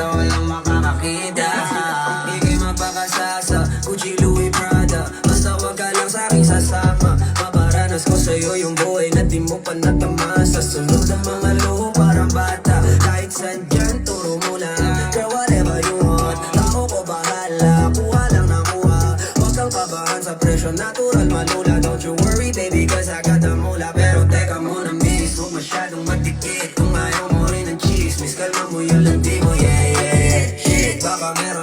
walang makakakita. Ika'y mapakasasa, Gucci, Louis, Prada. Basta wag ka lang sa'king sasama. Maparanas ko sa'yo yung buhay na di mo pa natamasa. Sunod ang mga luho parang bata. Kahit saan dyan, turo mo lang. Girl, whatever you want, ako ko bahala. Kuha lang na kuha, wag kang kabahan sa presyo. Natural malula, don't you worry baby, cause I got the mula. Pero teka muna miss, huwag masyadong matikit. Kung ayaw mo rin ng chismis, kalma mo yung landi mo, yeah, yeah. Shit, baka meron